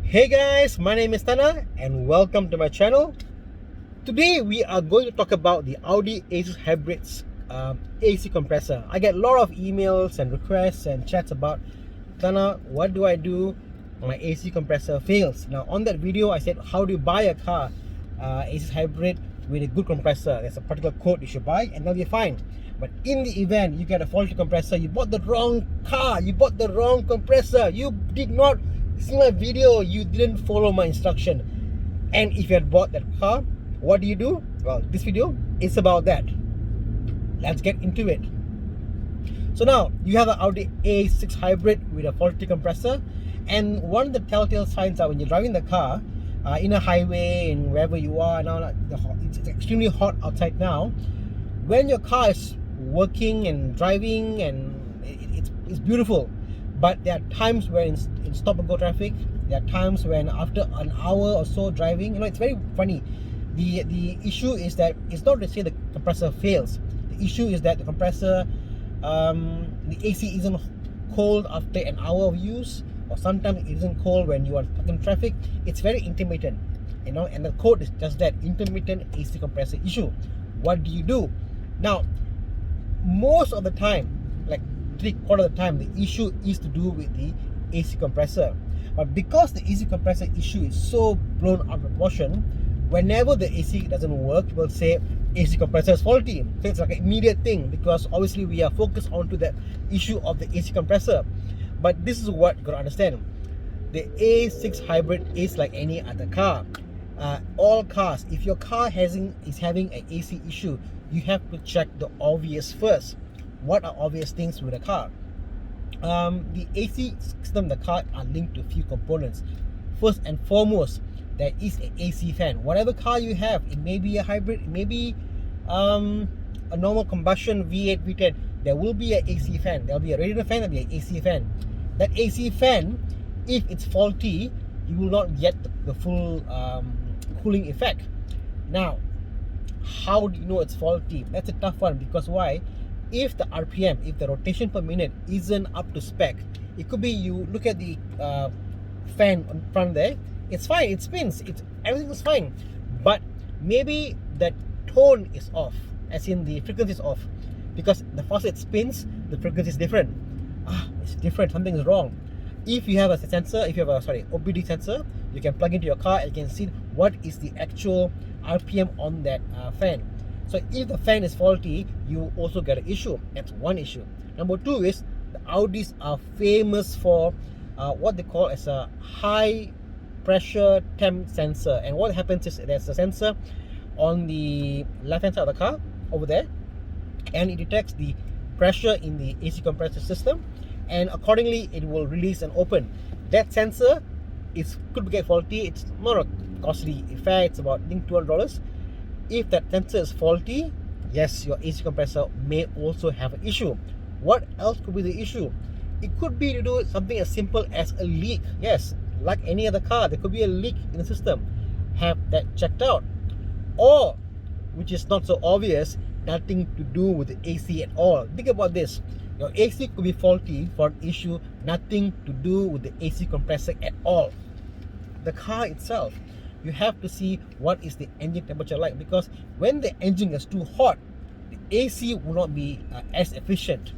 Hey guys, my name is Tana and welcome to my channel. Today we are going to talk about the Audi AC Hybrids AC compressor. I get a lot of emails and requests and chats about, Tana, what do I do? My AC compressor fails. Now on that video I said, how do you buy a car AC hybrid with a good compressor? There's a particular code you should buy and that'll be fine. But in the event you get a faulty compressor, you bought the wrong car, you bought the wrong compressor, you did not see my video, you didn't follow my instruction, and if you had bought that car, what do? Well, this video is about that. Let's get into it. So now you have an Audi A6 hybrid with a faulty compressor, and one of the telltale signs are when you're driving the car in a highway and wherever you are now, it's extremely hot outside now. When your car is working and driving and it's beautiful, but there are times when in stop and go traffic, there are times when after an hour or so driving, it's very funny. The issue is that it's not to say the compressor fails. The issue is that the compressor, the AC isn't cold after an hour of use, or sometimes it isn't cold when you are stuck in traffic. It's very intermittent, and the code is just that, intermittent AC compressor issue. What do? Now, most of the time, like 3/4 of the time, the issue is to do with the AC compressor. But because the AC compressor issue is so blown out of proportion, whenever the AC doesn't work, we'll say AC compressor is faulty. So it's like an immediate thing, because obviously we are focused onto the issue of the AC compressor. But this is what you gotta understand. The A6 hybrid is like any other car. All cars, if your car is having an AC issue, you have to check the obvious first. What are obvious things with a car? The AC system in the car are linked to a few components. First and foremost, there is an AC fan. Whatever car you have, it may be a hybrid, it may be a normal combustion V8, V10, there will be an AC fan. There will be a radiator fan, there will be an AC fan. That AC fan, if it's faulty, you will not get the full cooling effect. Now, how do you know it's faulty? That's a tough one, because why? If the RPM, if the rotation per minute isn't up to spec, it could be you look at the fan on front there, it's fine, it spins, everything is fine, but maybe that tone is off, as in the frequency is off, because the faster it spins, the frequency is different. It's different, something is wrong. If you have a sensor, OBD sensor, you can plug into your car and you can see what is the actual RPM on that fan. So if the fan is faulty, you also get an issue. That's one issue. Number two is the Audis are famous for what they call as a high pressure temp sensor. And what happens is there's a sensor on the left hand side of the car over there, and it detects the pressure in the AC compressor system, and accordingly it will release and open. That sensor could get faulty. It's not a costly affair. It's about, I think, $200. If that sensor is faulty, yes, your AC compressor may also have an issue. What else could be the issue? It could be to do with something as simple as a leak. Yes, like any other car, there could be a leak in the system. Have that checked out. Or, which is not so obvious, nothing to do with the AC at all. Think about this. Your AC could be faulty for an issue nothing to do with the AC compressor at all. The car itself, you have to see what is the engine temperature like, because when the engine is too hot, the AC will not be as efficient.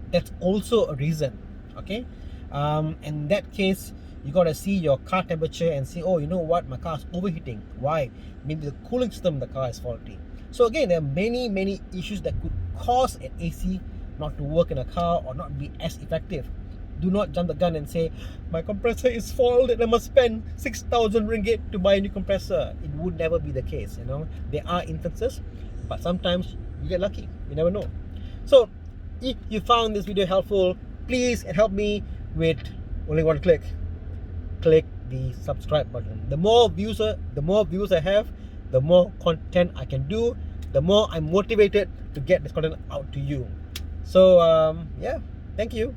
That's also a reason. Okay, in that case, you got to see your car temperature and say, oh, you know what, my car is overheating. Why? Maybe the cooling system in the car is faulty. So again, there are many issues that could cause an AC not to work in a car or not be as effective. Do not jump the gun and say, my compressor is faulted, I must spend 6,000 ringgit to buy a new compressor. It would never be the case. There are instances, but sometimes you get lucky. You never know. So if you found this video helpful, please help me with only one click. Click the subscribe button. The more views I have, the more content I can do, the more I'm motivated to get this content out to you. So yeah, thank you.